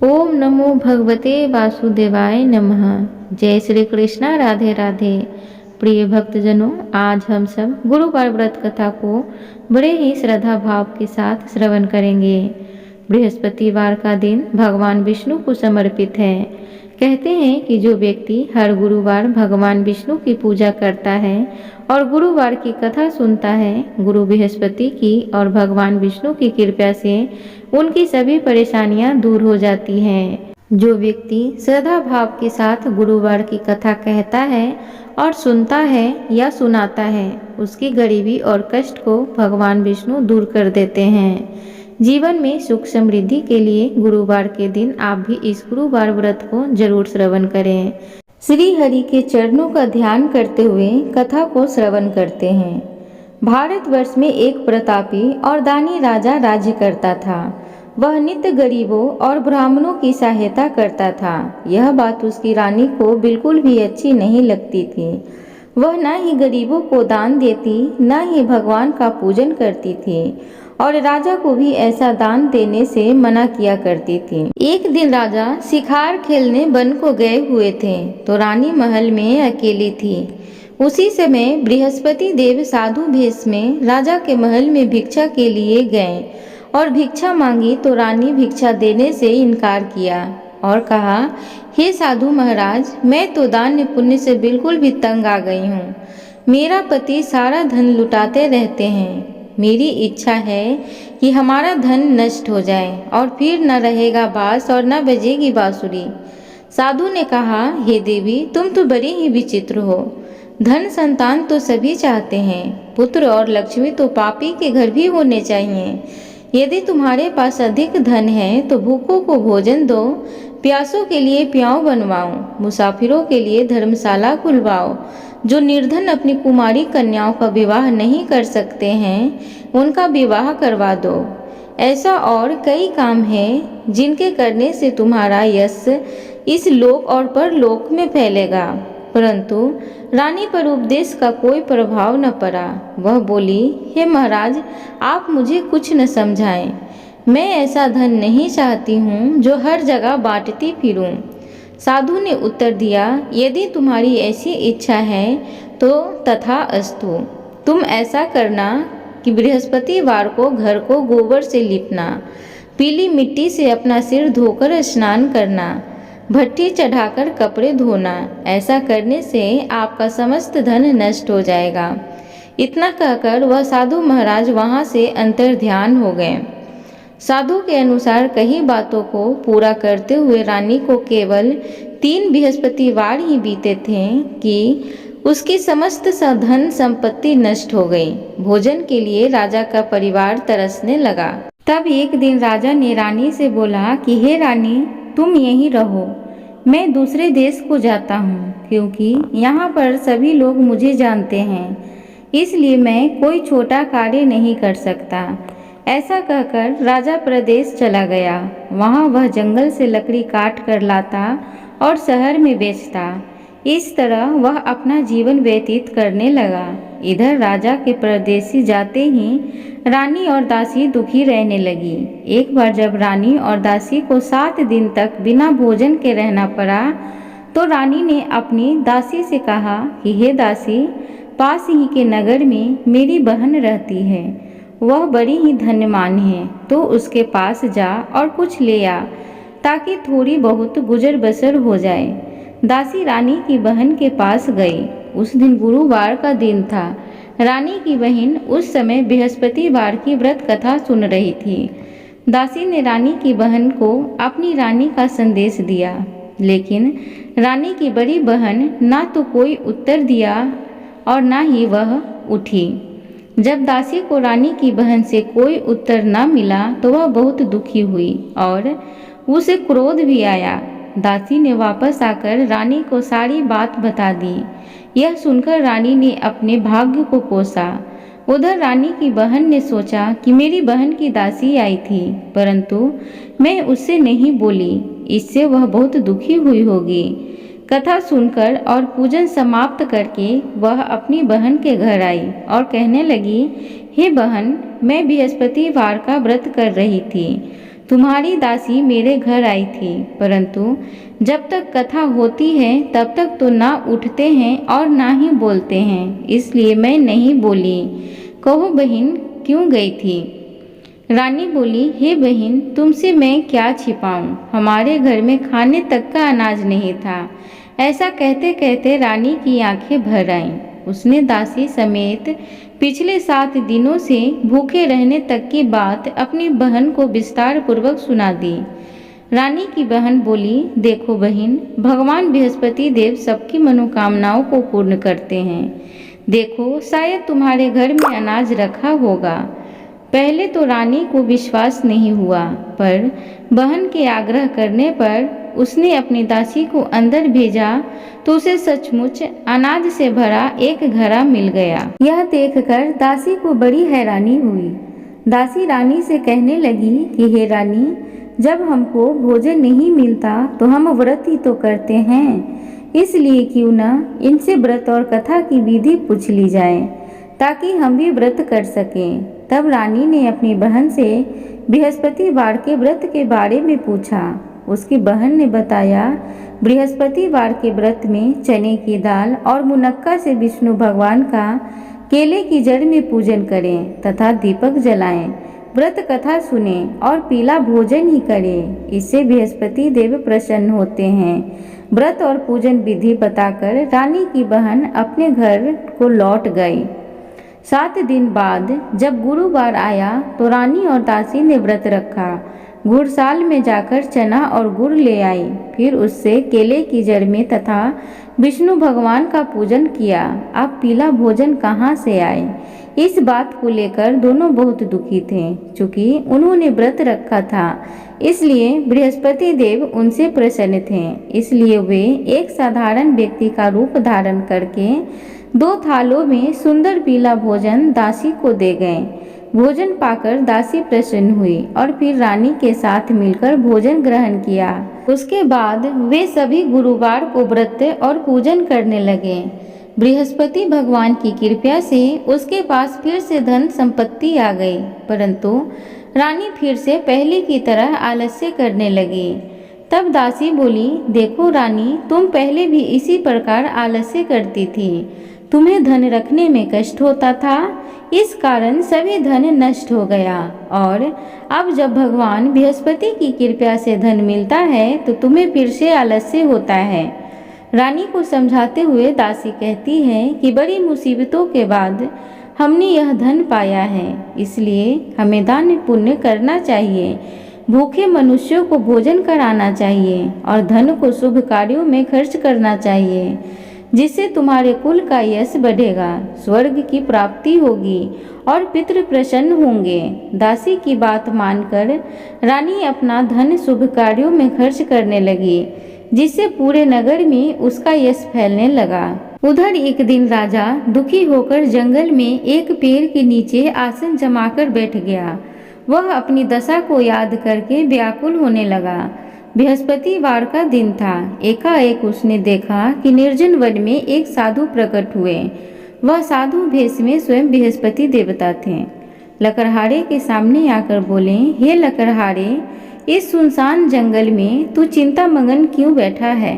ओम नमो भगवते वासुदेवाय नमः। जय श्री कृष्णा, राधे राधे। प्रिय भक्तजनों, आज हम सब गुरुवार व्रत कथा को बड़े ही श्रद्धा भाव के साथ श्रवण करेंगे। बृहस्पतिवार का दिन भगवान विष्णु को समर्पित है। कहते हैं कि जो व्यक्ति हर गुरुवार भगवान विष्णु की पूजा करता है और गुरुवार की कथा सुनता है, गुरु बृहस्पति की और भगवान विष्णु की कृपा से उनकी सभी परेशानियां दूर हो जाती हैं। जो व्यक्ति श्रद्धा भाव के साथ गुरुवार की कथा कहता है और सुनता है या सुनाता है, उसकी गरीबी और कष्ट को भगवान विष्णु दूर कर देते हैं। जीवन में सुख समृद्धि के लिए गुरुवार के दिन आप भी इस गुरुवार व्रत को जरूर श्रवण करें। श्री हरि के चरणों का ध्यान करते हुए कथा को श्रवण करते हैं। भारतवर्ष में एक प्रतापी और दानी राजा राज्य करता था। वह नित्य गरीबों और ब्राह्मणों की सहायता करता था। यह बात उसकी रानी को बिल्कुल भी अच्छी नहीं लगती थी। वह न ही गरीबों को दान देती, न ही भगवान का पूजन करती थी और राजा को भी ऐसा दान देने से मना किया करती थी। एक दिन राजा शिकार खेलने वन को गए हुए थे तो रानी महल में अकेली थी। उसी समय बृहस्पति देव साधु भेष में राजा के महल में भिक्षा के लिए गए और भिक्षा मांगी तो रानी भिक्षा देने से इनकार किया और कहा, हे साधु महाराज, मैं तो दान पुण्य से बिल्कुल भी तंग आ गई हूँ। मेरा पति सारा धन लुटाते रहते हैं। मेरी इच्छा है कि हमारा धन नष्ट हो जाए और फिर न रहेगा बांस और न बजेगी बांसुरी। साधु ने कहा, हे देवी, तुम तो बड़ी ही विचित्र हो। धन संतान तो सभी चाहते हैं, पुत्र और लक्ष्मी तो पापी के घर भी होने चाहिए। यदि तुम्हारे पास अधिक धन है तो भूखों को भोजन दो, प्यासों के लिए प्याऊ बनवाओ, मुसाफिरों के लिए धर्मशाला खुलवाओ। जो निर्धन अपनी कुमारी कन्याओं का विवाह नहीं कर सकते हैं, उनका विवाह करवा दो। ऐसा और कई काम हैं जिनके करने से तुम्हारा यश इस लोक और परलोक में फैलेगा। परंतु रानी पर उपदेश का कोई प्रभाव न पड़ा। वह बोली, हे महाराज, आप मुझे कुछ न समझाएं। मैं ऐसा धन नहीं चाहती हूँ जो हर जगह बांटती फिरूं। साधु ने उत्तर दिया, यदि तुम्हारी ऐसी इच्छा है तो तथा अस्तु। तुम ऐसा करना कि बृहस्पतिवार को घर को गोबर से लिपना, पीली मिट्टी से अपना सिर धोकर स्नान करना, भट्टी चढ़ाकर कपड़े धोना। ऐसा करने से आपका समस्त धन नष्ट हो जाएगा। इतना कहकर वह साधु महाराज वहां से अंतर्ध्यान हो गए। साधु के अनुसार कई बातों को पूरा करते हुए रानी को केवल 3 बृहस्पतिवार ही बीते थे कि उसकी समस्त धन संपत्ति नष्ट हो गई। भोजन के लिए राजा का परिवार तरसने लगा। तब एक दिन राजा ने रानी से बोला कि हे रानी, तुम यहीं रहो, मैं दूसरे देश को जाता हूँ, क्योंकि यहाँ पर सभी लोग मुझे जानते हैं, इसलिए मैं कोई छोटा कार्य नहीं कर सकता। ऐसा कहकर राजा प्रदेश चला गया। वहाँ वह जंगल से लकड़ी काट कर लाता और शहर में बेचता। इस तरह वह अपना जीवन व्यतीत करने लगा। इधर राजा के परदेसी जाते ही रानी और दासी दुखी रहने लगी। एक बार जब रानी और दासी को 7 दिन तक बिना भोजन के रहना पड़ा तो रानी ने अपनी दासी से कहा कि हे दासी, पास ही के नगर में मेरी बहन रहती है, वह बड़ी ही धन्यवान है, तो उसके पास जा और कुछ ले आ ताकि थोड़ी बहुत गुजर बसर हो जाए। दासी रानी की बहन के पास गई। उस दिन गुरुवार का दिन था। रानी की बहन उस समय बृहस्पतिवार की व्रत कथा सुन रही थी। दासी ने रानी की बहन को अपनी रानी का संदेश दिया, लेकिन रानी की बड़ी बहन ना तो कोई उत्तर दिया और ना ही वह उठी। जब दासी को रानी की बहन से कोई उत्तर न मिला तो वह बहुत दुखी हुई और उसे क्रोध भी आया। दासी ने वापस आकर रानी को सारी बात बता दी। यह सुनकर रानी ने अपने भाग्य को कोसा। उधर रानी की बहन ने सोचा कि मेरी बहन की दासी आई थी, परंतु मैं उससे नहीं बोली, इससे वह बहुत दुखी हुई होगी। कथा सुनकर और पूजन समाप्त करके वह अपनी बहन के घर आई और कहने लगी, हे बहन, मैं बृहस्पतिवार का व्रत कर रही थी तुम्हारी दासी मेरे घर आई थी, परंतु जब तक कथा होती है तब तक तो ना उठते हैं और ना ही बोलते हैं, इसलिए मैं नहीं बोली। कहो बहन, क्यों गई थी? रानी बोली, हे बहन, तुमसे मैं क्या छिपाऊं, हमारे घर में खाने तक का अनाज नहीं था। ऐसा कहते कहते रानी की आंखें भर आईं। उसने दासी समेत पिछले 7 दिनों से भूखे रहने तक की बात अपनी बहन को विस्तार पूर्वक सुना दी। रानी की बहन बोली, देखो बहन, भगवान बृहस्पति देव सबकी मनोकामनाओं को पूर्ण करते हैं। देखो, शायद तुम्हारे घर में अनाज रखा होगा। पहले तो रानी को विश्वास नहीं हुआ, पर बहन के आग्रह करने पर उसने अपनी दासी को अंदर भेजा तो उसे सचमुच अनाज से भरा एक घड़ा मिल गया। यह देखकर दासी को बड़ी हैरानी हुई। दासी रानी से कहने लगी कि हे रानी, जब हमको भोजन नहीं मिलता तो हम व्रत ही तो करते हैं, इसलिए क्यों न इनसे व्रत और कथा की विधि पूछ ली जाए ताकि हम भी व्रत कर सकें। तब रानी ने अपनी बहन से बृहस्पतिवार के व्रत के बारे में पूछा। उसकी बहन ने बताया, बृहस्पतिवार के व्रत में चने की दाल और मुनक्का से विष्णु भगवान का केले की जड़ में पूजन करें तथा दीपक जलाएं, व्रत कथा सुने और पीला भोजन ही करें। इससे बृहस्पति देव प्रसन्न होते हैं। व्रत और पूजन विधि बताकर रानी की बहन अपने घर को लौट गई। 7 दिन बाद जब गुरुवार आया तो रानी और दासी ने व्रत रखा। गुड़साल में जाकर चना और गुड़ ले आई, फिर उससे केले की जड़ में तथा विष्णु भगवान का पूजन किया। अब पीला भोजन कहाँ से आए, इस बात को लेकर दोनों बहुत दुखी थे। चूँकि उन्होंने व्रत रखा था, इसलिए बृहस्पति देव उनसे प्रसन्न थे। इसलिए वे एक साधारण व्यक्ति का रूप धारण करके 2 थालों में सुंदर पीला भोजन दासी को दे गए। भोजन पाकर दासी प्रसन्न हुई और फिर रानी के साथ मिलकर भोजन ग्रहण किया। उसके बाद वे सभी गुरुवार को व्रत और पूजन करने लगे। बृहस्पति भगवान की कृपा से उसके पास फिर से धन संपत्ति आ गई, परंतु रानी फिर से पहले की तरह आलस्य करने लगी। तब दासी बोली, देखो रानी, तुम पहले भी इसी प्रकार आलस्य करती थी। तुम्हें धन रखने में कष्ट होता था, इस कारण सभी धन नष्ट हो गया, और अब जब भगवान बृहस्पति की कृपा से धन मिलता है तो तुम्हें फिर से आलस्य होता है। रानी को समझाते हुए दासी कहती है कि बड़ी मुसीबतों के बाद हमने यह धन पाया है, इसलिए हमें दान पुण्य करना चाहिए, भूखे मनुष्यों को भोजन कराना चाहिए और धन को शुभ कार्यों में खर्च करना चाहिए, जिससे तुम्हारे कुल का यश बढ़ेगा, स्वर्ग की प्राप्ति होगी और पितृ प्रसन्न होंगे। दासी की बात मानकर रानी अपना धन शुभ कार्यों में खर्च करने लगी, जिससे पूरे नगर में उसका यश फैलने लगा। उधर एक दिन राजा दुखी होकर जंगल में एक पेड़ के नीचे आसन जमाकर बैठ गया। वह अपनी दशा को याद करके व्याकुल होने लगा। बृहस्पतिवार का दिन था। एकाएक उसने देखा कि निर्जन वन में एक साधु प्रकट हुए। वह साधु भेष में स्वयं बृहस्पति देवता थे। लकड़हारे के सामने आकर बोले, हे लकड़हारे, इस सुनसान जंगल में तू चिंता मगन क्यों बैठा है?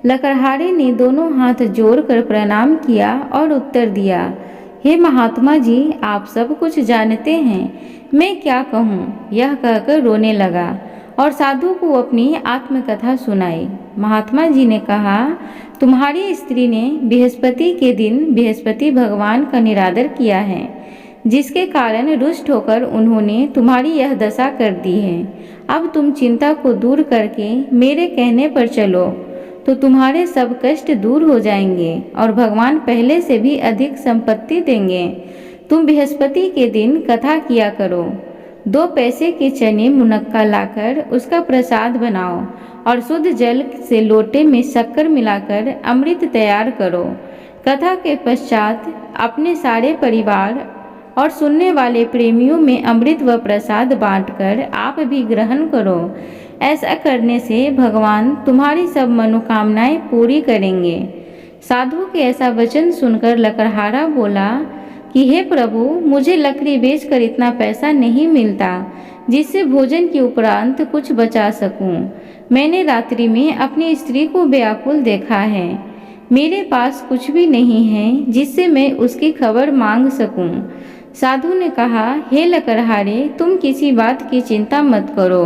लकड़हारे ने दोनों हाथ जोड़कर प्रणाम किया और उत्तर दिया, हे महात्मा जी, आप सब कुछ जानते हैं, मैं क्या कहूँ? यह कहकर रोने लगा और साधु को अपनी आत्मकथा सुनाई। महात्मा जी ने कहा, तुम्हारी स्त्री ने बृहस्पति के दिन बृहस्पति भगवान का निरादर किया है, जिसके कारण रुष्ट होकर उन्होंने तुम्हारी यह दशा कर दी है। अब तुम चिंता को दूर करके मेरे कहने पर चलो तो तुम्हारे सब कष्ट दूर हो जाएंगे और भगवान पहले से भी अधिक संपत्ति देंगे। तुम बृहस्पति के दिन कथा किया करो। 2 पैसे के चने मुनक्का लाकर उसका प्रसाद बनाओ और शुद्ध जल से लोटे में शक्कर मिलाकर अमृत तैयार करो। कथा के पश्चात अपने सारे परिवार और सुनने वाले प्रेमियों में अमृत व प्रसाद बांटकर आप भी ग्रहण करो। ऐसा करने से भगवान तुम्हारी सब मनोकामनाएं पूरी करेंगे। साधु के ऐसा वचन सुनकर लकड़हारा बोला, कि हे प्रभु, मुझे लकड़ी बेचकर इतना पैसा नहीं मिलता जिससे भोजन के उपरांत कुछ बचा सकूं। मैंने रात्रि में अपनी स्त्री को व्याकुल देखा है। मेरे पास कुछ भी नहीं है जिससे मैं उसकी खबर मांग सकूं। साधु ने कहा, हे लकड़हारे, तुम किसी बात की चिंता मत करो।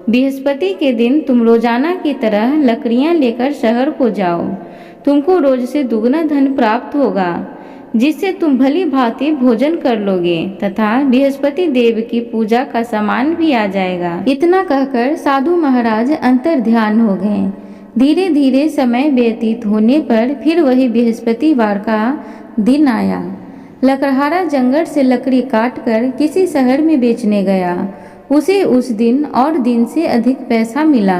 बृहस्पति के दिन तुम रोजाना की तरह लकड़ियां लेकर शहर को जाओ। तुमको रोज से दुगना धन प्राप्त होगा, जिससे तुम भली भांति भोजन कर लोगे तथा बृहस्पति देव की पूजा का सामान भी आ जाएगा। इतना कहकर साधु महाराज अंतर ध्यान हो गए। धीरे धीरे समय व्यतीत होने पर फिर वही बृहस्पतिवार का दिन आया। लकड़हारा जंगल से लकड़ी काटकर किसी शहर में बेचने गया। उसे उस दिन और दिन से अधिक पैसा मिला।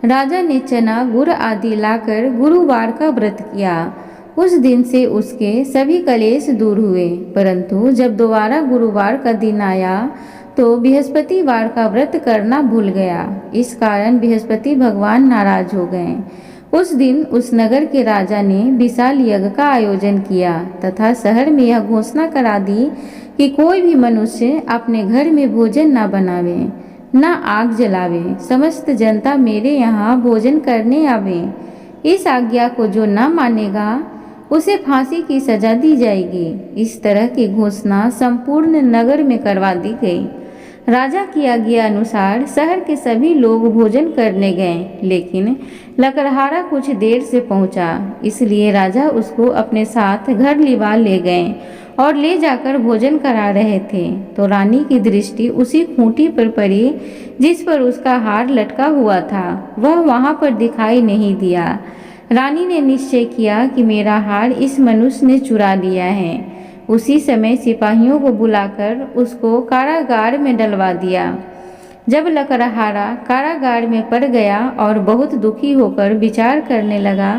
राजा ने चना गुड़ आदि लाकर गुरुवार का व्रत किया। उस दिन से उसके सभी कलेश दूर हुए। परंतु जब दोबारा गुरुवार का दिन आया तो बृहस्पतिवार का व्रत करना भूल गया। इस कारण बृहस्पति भगवान नाराज हो गए। उस दिन उस नगर के राजा ने विशाल यज्ञ का आयोजन किया तथा शहर में यह घोषणा करा दी कि कोई भी मनुष्य अपने घर में भोजन न बनावे, न आग जलावे। समस्त जनता मेरे यहाँ भोजन करने आवे। इस आज्ञा को जो न मानेगा उसे फांसी की सजा दी जाएगी। इस तरह की घोषणा संपूर्ण नगर में करवा दी गई। राजा की आज्ञा अनुसार शहर के सभी लोग भोजन करने गए, लेकिन लकड़हारा कुछ देर से पहुंचा। इसलिए राजा उसको अपने साथ घर लिवा ले गए और ले जाकर भोजन करा रहे थे तो रानी की दृष्टि उसी खूंटी पर पड़ी जिस पर उसका हार लटका हुआ था। वह वहां पर दिखाई नहीं दिया। रानी ने निश्चय किया कि मेरा हार इस मनुष्य ने चुरा लिया है। उसी समय सिपाहियों को बुलाकर उसको कारागार में डलवा दिया। जब लकड़हारा कारागार में पड़ गया और बहुत दुखी होकर विचार करने लगा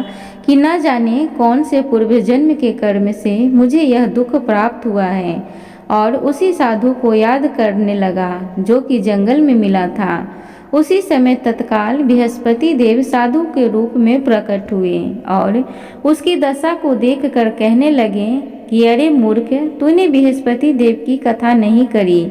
कि न जाने कौन से पूर्व जन्म के कर्म से मुझे यह दुख प्राप्त हुआ है, और उसी साधु को याद करने लगा जो कि जंगल में मिला था। उसी समय तत्काल बृहस्पति देव साधु के रूप में प्रकट हुए और उसकी दशा को देखकर कहने लगे कि अरे मूर्ख, तूने बृहस्पति देव की कथा नहीं करी,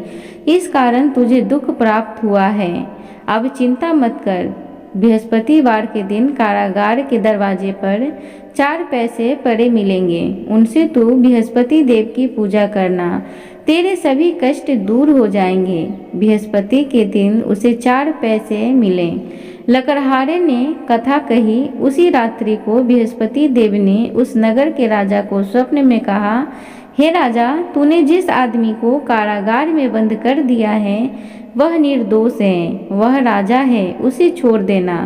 इस कारण तुझे दुख प्राप्त हुआ है। अब चिंता मत कर। बृहस्पतिवार के दिन कारागार के दरवाजे पर 4 पैसे पड़े मिलेंगे। उनसे तू बृहस्पति देव की पूजा करना, तेरे सभी कष्ट दूर हो जाएंगे। बृहस्पति के दिन उसे 4 पैसे मिले। लकड़हारे ने कथा कही। उसी रात्रि को बृहस्पति देव ने उस नगर के राजा को स्वप्न में कहा, हे राजा, तूने जिस आदमी को कारागार में बंद कर दिया है वह निर्दोष है, वह राजा है, उसे छोड़ देना।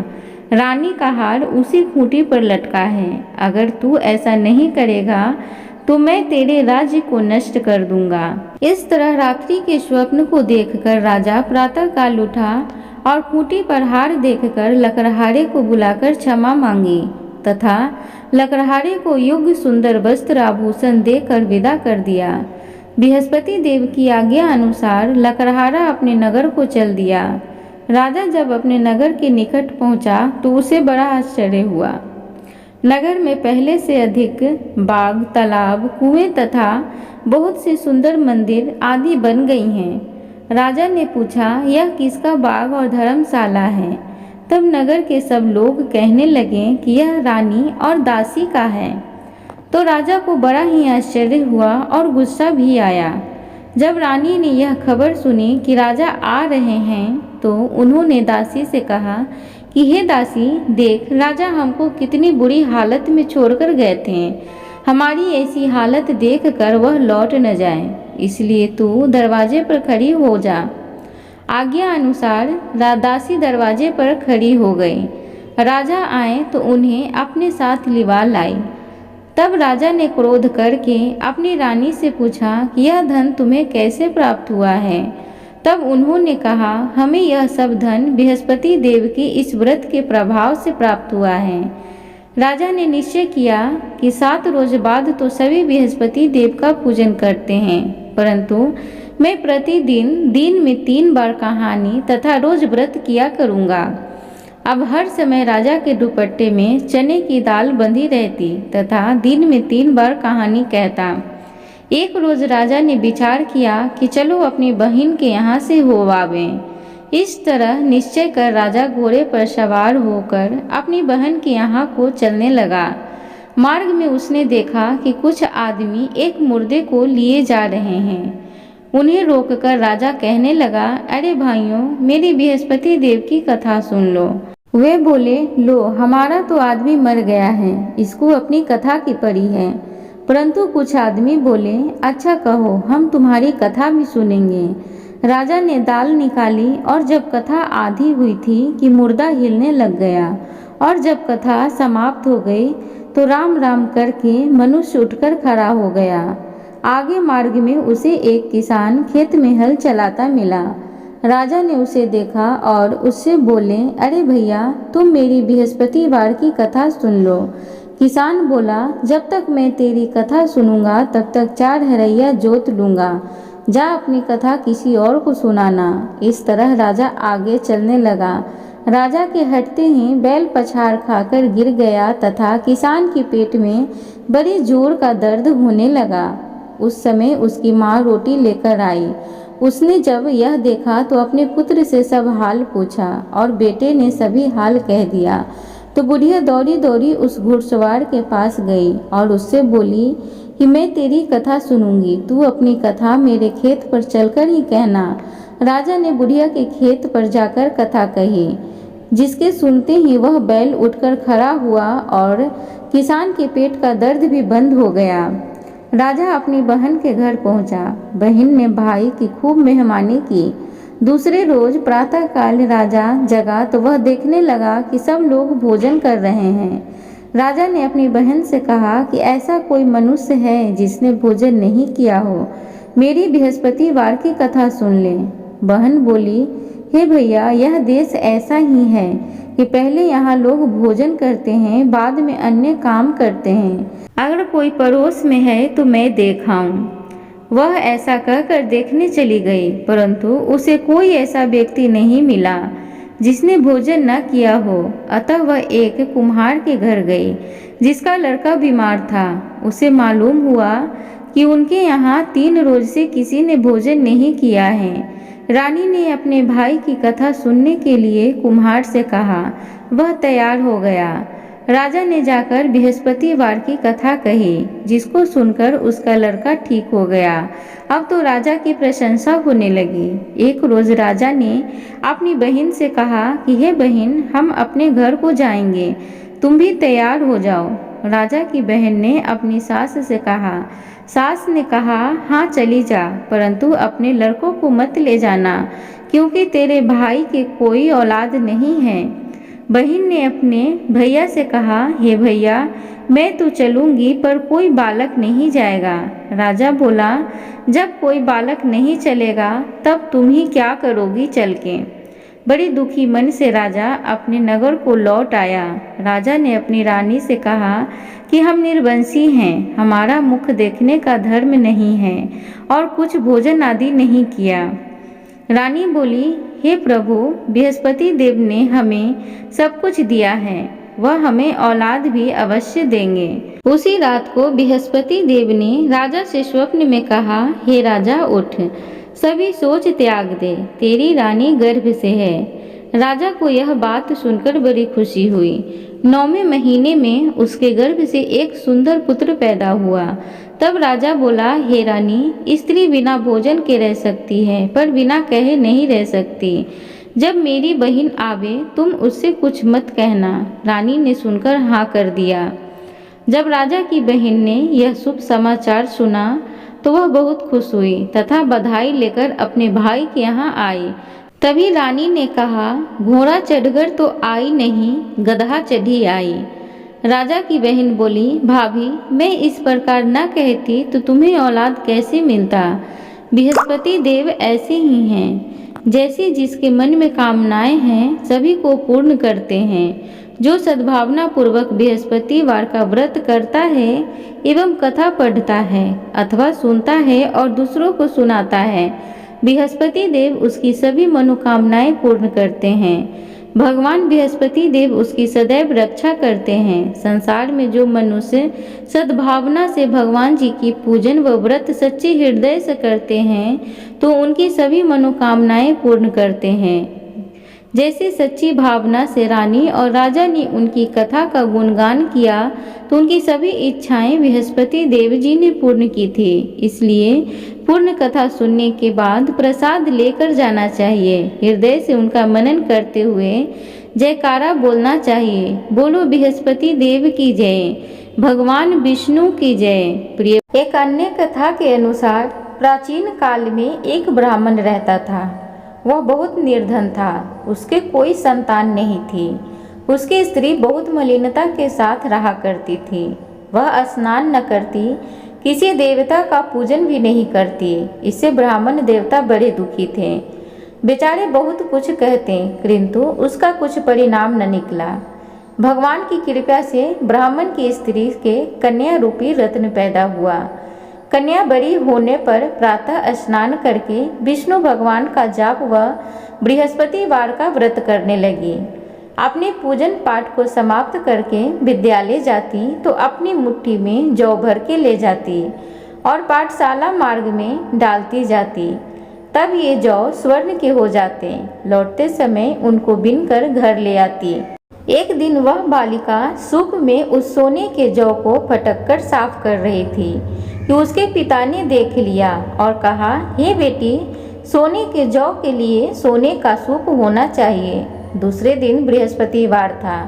रानी का हार उसी खूंटी पर लटका है। अगर तू ऐसा नहीं करेगा तो मैं तेरे राज्य को नष्ट कर दूंगा। इस तरह रात्रि के स्वप्न को देखकर राजा प्रातःकाल उठा और खूंटी पर हार देखकर लकड़हारे को बुलाकर क्षमा मांगी तथा लकड़हारे को योग्य सुंदर वस्त्र आभूषण देकर विदा कर दिया। बृहस्पति देव की आज्ञा अनुसार लकड़हारा अपने नगर को चल दिया। राजा जब अपने नगर के निकट पहुंचा तो उसे बड़ा आश्चर्य हुआ। नगर में पहले से अधिक बाग, तालाब, कुएं तथा बहुत से सुंदर मंदिर आदि बन गई हैं। राजा ने पूछा, यह किसका बाग और धर्मशाला है? तब नगर के सब लोग कहने लगे कि यह रानी और दासी का है। तो राजा को बड़ा ही आश्चर्य हुआ और गुस्सा भी आया। जब रानी ने यह खबर सुनी कि राजा आ रहे हैं तो उन्होंने दासी से कहा कि हे दासी, देख, राजा हमको कितनी बुरी हालत में छोड़कर गए थे। हमारी ऐसी हालत देखकर वह लौट न जाए, इसलिए तू दरवाजे पर खड़ी हो जा। आज्ञा अनुसार दासी दरवाजे पर खड़ी हो गई। राजा आए तो उन्हें अपने साथ लिवा लाई। तब राजा ने क्रोध करके अपनी रानी से पूछा कि यह धन तुम्हें कैसे प्राप्त हुआ है? तब उन्होंने कहा, हमें यह सब धन बृहस्पति देव की इस व्रत के प्रभाव से प्राप्त हुआ है। राजा ने निश्चय किया कि 7 रोज बाद तो सभी बृहस्पति देव का पूजन करते हैं, परंतु मैं प्रतिदिन दिन में 3 बार कहानी तथा रोज व्रत किया करूँगा। अब हर समय राजा के दुपट्टे में चने की दाल बंधी रहती तथा दिन में 3 बार कहानी कहता। एक रोज राजा ने विचार किया कि चलो अपनी बहन के यहाँ से हो आवें। इस तरह निश्चय कर राजा घोड़े पर सवार होकर अपनी बहन के यहाँ को चलने लगा। मार्ग में उसने देखा कि कुछ आदमी एक मुर्दे को लिए जा रहे हैं। उन्हें रोककर राजा कहने लगा, अरे भाइयों, मेरी बृहस्पति देव की कथा सुन लो। वे बोले, लो, हमारा तो आदमी मर गया है, इसको अपनी कथा की पड़ी है। परंतु कुछ आदमी बोले, अच्छा कहो, हम तुम्हारी कथा भी सुनेंगे। राजा ने दाल निकाली और जब कथा आधी हुई थी कि मुर्दा हिलने लग गया, और जब कथा समाप्त हो गई तो राम राम करके मनुष्य उठकर खड़ा हो गया। आगे मार्ग में उसे एक किसान खेत में हल चलाता मिला। राजा ने उसे देखा और उससे बोले, अरे भैया, तुम मेरी बृहस्पतिवार की कथा सुन लो। किसान बोला, जब तक मैं तेरी कथा सुनूंगा तब तक 4 हरैया जोत लूंगा। जा अपनी कथा किसी और को सुनाना। इस तरह राजा आगे चलने लगा। राजा के हटते ही बैल पछाड़ खाकर गिर गया तथा किसान के पेट में बड़ी जोर का दर्द होने लगा। उस समय उसकी माँ रोटी लेकर आई। उसने जब यह देखा तो अपने पुत्र से सब हाल पूछा और बेटे ने सभी हाल कह दिया। तो बुढ़िया दौड़ी दौड़ी उस घुड़सवार के पास गई और उससे बोली कि मैं तेरी कथा सुनूंगी, तू अपनी कथा मेरे खेत पर चलकर ही कहना। राजा ने बुढ़िया के खेत पर जाकर कथा कही, जिसके सुनते ही वह बैल उठकर खड़ा हुआ और किसान के पेट का दर्द भी बंद हो गया। राजा अपनी बहन के घर पहुंचा। बहन ने भाई की खूब मेहमानी की। दूसरे रोज प्रातःकाल राजा जगा तो वह देखने लगा कि सब लोग भोजन कर रहे हैं। राजा ने अपनी बहन से कहा कि ऐसा कोई मनुष्य है जिसने भोजन नहीं किया हो, मेरी बृहस्पतिवार की कथा सुन ले। बहन बोली, हे भैया, यह देश ऐसा ही है कि पहले यहाँ लोग भोजन करते हैं, बाद में अन्य काम करते हैं। अगर कोई पड़ोस में है तो मैं देखाऊं। वह ऐसा कहकर देखने चली गई, परंतु उसे कोई ऐसा व्यक्ति नहीं मिला जिसने भोजन न किया हो। अतः वह एक कुम्हार के घर गई जिसका लड़का बीमार था। उसे मालूम हुआ कि उनके यहाँ 3 रोज से किसी ने भोजन नहीं किया है। रानी ने अपने भाई की कथा सुनने के लिए कुम्हार से कहा। वह तैयार हो गया। राजा ने जाकर बृहस्पतिवार की कथा कही, जिसको सुनकर उसका लड़का ठीक हो गया। अब तो राजा की प्रशंसा होने लगी। एक रोज राजा ने अपनी बहन से कहा कि हे बहन, हम अपने घर को जाएंगे, तुम भी तैयार हो जाओ। राजा की बहन ने अपनी सास से कहा। सास ने कहा, हाँ चली जा, परंतु अपने लड़कों को मत ले जाना, क्योंकि तेरे भाई के कोई औलाद नहीं है। बहन ने अपने भैया से कहा, हे भैया, मैं तो चलूंगी पर कोई बालक नहीं जाएगा। राजा बोला, जब कोई बालक नहीं चलेगा तब तुम ही क्या करोगी चल के। बड़ी दुखी मन से राजा अपने नगर को लौट आया। राजा ने अपनी रानी से कहा कि हम निर्वंशी हैं, हमारा मुख देखने का धर्म नहीं है और कुछ भोजन आदि नहीं किया। रानी बोली, हे प्रभु, बृहस्पति देव ने हमें सब कुछ दिया है, वह हमें औलाद भी अवश्य देंगे। उसी रात को बृहस्पति देव ने राजा से स्वप्न में कहा, हे राजा, उठ, सभी सोच त्याग दे, तेरी रानी गर्भ से है। राजा को यह बात सुनकर बड़ी खुशी हुई। 9वें महीने में उसके गर्भ से एक सुंदर पुत्र पैदा हुआ। तब राजा बोला, हे रानी, स्त्री बिना भोजन के रह सकती है, पर बिना कहे नहीं रह सकती। जब मेरी बहन आवे तुम उससे कुछ मत कहना। रानी ने सुनकर हाँ कर दिया। जब राजा की बहन ने यह शुभ समाचार सुना तो वह बहुत खुश हुई तथा बधाई लेकर अपने भाई के यहाँ आई। तभी रानी ने कहा, घोड़ा चढ़कर तो आई नहीं, गधा चढ़ी आई। राजा की बहन बोली, भाभी, मैं इस प्रकार न कहती तो तुम्हें औलाद कैसे मिलता। बृहस्पति देव ऐसे ही हैं, जैसे जिसके मन में कामनाएं हैं सभी को पूर्ण करते हैं। जो सद्भावना पूर्वक बृहस्पतिवार का व्रत करता है एवं कथा पढ़ता है अथवा सुनता है और दूसरों को सुनाता है, बृहस्पति देव उसकी सभी मनोकामनाएं पूर्ण करते हैं। भगवान बृहस्पति देव उसकी सदैव रक्षा करते हैं। संसार में जो मनुष्य सद्भावना से भगवान जी की पूजन व व्रत सच्चे हृदय से करते हैं तो उनकी सभी मनोकामनाएं पूर्ण करते हैं। जैसे सच्ची भावना से रानी और राजा ने उनकी कथा का गुणगान किया तो उनकी सभी इच्छाएं बृहस्पति देव जी ने पूर्ण की थी। इसलिए पूर्ण कथा सुनने के बाद प्रसाद लेकर जाना चाहिए। हृदय से उनका मनन करते हुए जयकारा बोलना चाहिए। बोलो बृहस्पति देव की जय, भगवान विष्णु की जय। प्रिय, एक अन्य कथा के अनुसार प्राचीन काल में एक ब्राह्मण रहता था। वह बहुत निर्धन था, उसके कोई संतान नहीं थी। उसकी स्त्री बहुत मलिनता के साथ रहा करती थी। वह स्नान न करती, किसी देवता का पूजन भी नहीं करती। इससे ब्राह्मण देवता बड़े दुखी थे। बेचारे बहुत कुछ कहते किंतु उसका कुछ परिणाम न निकला। भगवान की कृपा से ब्राह्मण की स्त्री के कन्या रूपी रत्न पैदा हुआ। कन्या बड़ी होने पर प्रातः स्नान करके विष्णु भगवान का जाप व बृहस्पतिवार का व्रत करने लगी। अपने पूजन पाठ को समाप्त करके विद्यालय जाती तो अपनी मुट्ठी में जौ भर के ले जाती और पाठशाला मार्ग में डालती जाती। तब ये जौ स्वर्ण के हो जाते। लौटते समय उनको बीनकर घर ले आती। एक दिन वह बालिका सूप में उस सोने के जौ को फटक कर साफ कर रही थी कि उसके पिता ने देख लिया और कहा, हे बेटी, सोने के जौ के लिए सोने का सूप होना चाहिए। दूसरे दिन बृहस्पतिवार था।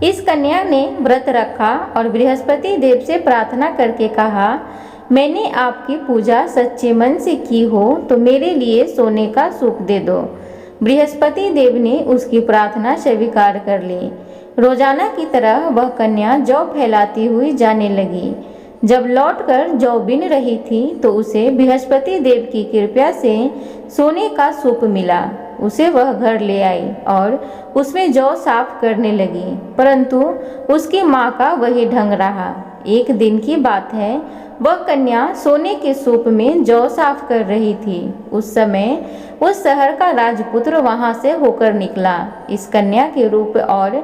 इस कन्या ने व्रत रखा और बृहस्पति देव से प्रार्थना करके कहा, मैंने आपकी पूजा सच्चे मन से की हो तो मेरे लिए सोने का सूप दे दो। बृहस्पति देव ने उसकी प्रार्थना स्वीकार कर ली। रोजाना की तरह वह कन्या जौ फैलाती हुई जाने लगी। जब लौटकर जौ बिन रही थी तो उसे बृहस्पति देव की कृपा से सोने का सूप मिला। उसे वह घर ले आई और उसमें जौ साफ करने लगी, परंतु उसकी माँ का वही ढंग रहा। एक दिन की बात है, वह कन्या सोने के सूप में जौ साफ कर रही थी। उस समय उस शहर का राजपुत्र वहां से होकर निकला। इस कन्या के रूप और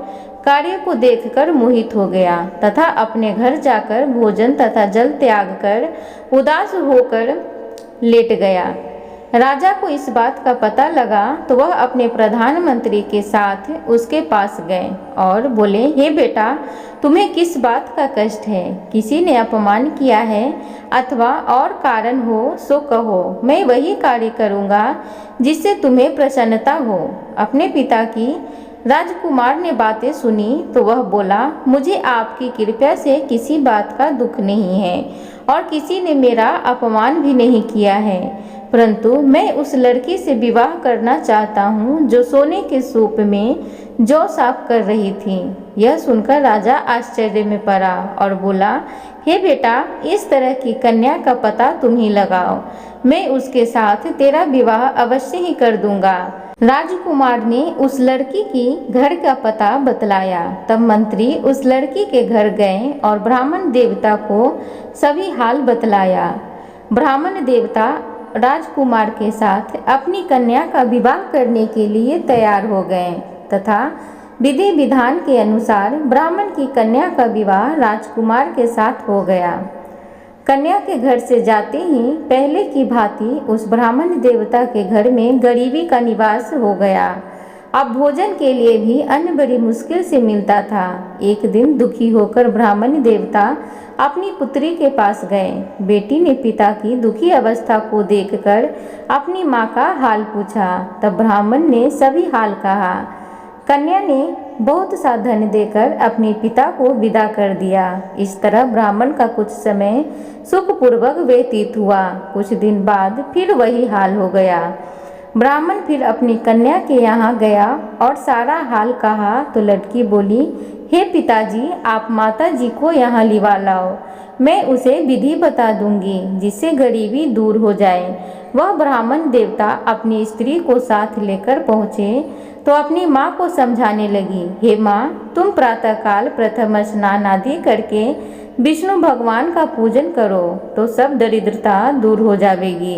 कार्य को देखकर मोहित हो गया तथा अपने घर जाकर भोजन तथा जल त्याग कर उदास होकर लेट गया। राजा को इस बात का पता लगा तो वह अपने प्रधानमंत्री के साथ उसके पास गए और बोले, हे बेटा, तुम्हें किस बात का कष्ट है? किसी ने अपमान किया है अथवा और कारण हो सो कहो, मैं वही कार्य करूँगा जिससे तुम्हें प्रसन्नता हो। अपने पिता की राजकुमार ने बातें सुनी तो वह बोला, मुझे आपकी कृपा से किसी बात का दुख नहीं है और किसी ने मेरा अपमान भी नहीं किया है, परंतु मैं उस लड़की से विवाह करना चाहता हूँ जो सोने के सूप में जौ साफ कर रही थी। यह सुनकर राजा आश्चर्य में पड़ा और बोला, हे बेटा, इस तरह की कन्या का पता तुम ही लगाओ, मैं उसके साथ तेरा विवाह अवश्य ही कर दूंगा। राजकुमार ने उस लड़की की घर का पता बतलाया। तब मंत्री उस लड़की के घर गए और ब्राह्मण देवता को सभी हाल बतलाया। ब्राह्मण देवता राजकुमार के साथ अपनी कन्या का विवाह करने के लिए तैयार हो गए तथा विधि विधान के अनुसार ब्राह्मण की कन्या का विवाह राजकुमार के साथ हो गया। कन्या के घर से जाते ही पहले की भांति उस ब्राह्मण देवता के घर में गरीबी का निवास हो गया। अब भोजन के लिए भी अन्न बड़ी मुश्किल से मिलता था। एक दिन दुखी होकर ब्राह्मण देवता अपनी पुत्री के पास गए। बेटी ने पिता की दुखी अवस्था को देखकर अपनी माँ का हाल पूछा। तब ब्राह्मण ने सभी हाल कहा। कन्या ने बहुत सा धन देकर अपने पिता को विदा कर दिया। इस तरह ब्राह्मण का कुछ समय सुखपूर्वक व्यतीत हुआ। कुछ दिन बाद फिर वही हाल हो गया। ब्राह्मण फिर अपनी कन्या के यहाँ गया और सारा हाल कहा तो लड़की बोली, हे पिताजी, आप माता जी को यहाँ लिवा लाओ, मैं उसे विधि बता दूंगी जिससे गरीबी दूर हो जाए। वह ब्राह्मण देवता अपनी स्त्री को साथ लेकर पहुँचे तो अपनी माँ को समझाने लगी, हे माँ, तुम प्रातःकाल प्रथम स्नान आदि करके विष्णु भगवान का पूजन करो तो सब दरिद्रता दूर हो जाएगी।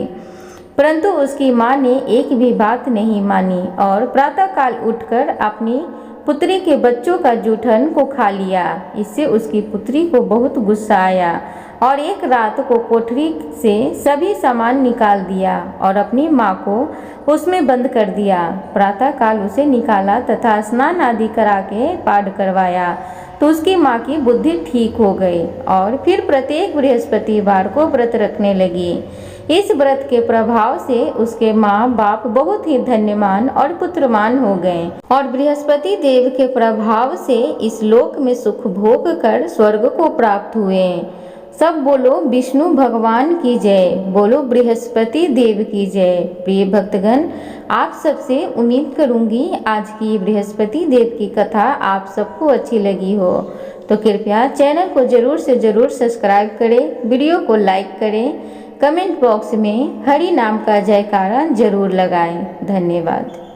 परंतु उसकी माँ ने एक भी बात नहीं मानी और प्रातःकाल उठकर अपनी पुत्री के बच्चों का जूठन को खा लिया। इससे उसकी पुत्री को बहुत गुस्सा आया और एक रात को कोठरी से सभी सामान निकाल दिया और अपनी माँ को उसमें बंद कर दिया। प्रातःकाल उसे निकाला तथा स्नान आदि करा के पाठ करवाया तो उसकी माँ की बुद्धि ठीक हो गई और फिर प्रत्येक बृहस्पतिवार को व्रत रखने लगी। इस व्रत के प्रभाव से उसके माँ बाप बहुत ही धन्यवान और पुत्रवान हो गए और बृहस्पति देव के प्रभाव से इस लोक में सुख भोग कर स्वर्ग को प्राप्त हुए। सब बोलो विष्णु भगवान की जय, बोलो बृहस्पति देव की जय। प्रिय भक्तगण, आप सबसे उम्मीद करूंगी आज की बृहस्पति देव की कथा आप सबको अच्छी लगी हो, तो कृपया चैनल को जरूर से जरूर सब्सक्राइब करें, वीडियो को लाइक करें, कमेंट बॉक्स में हरि नाम का जयकारा जरूर लगाएं। धन्यवाद।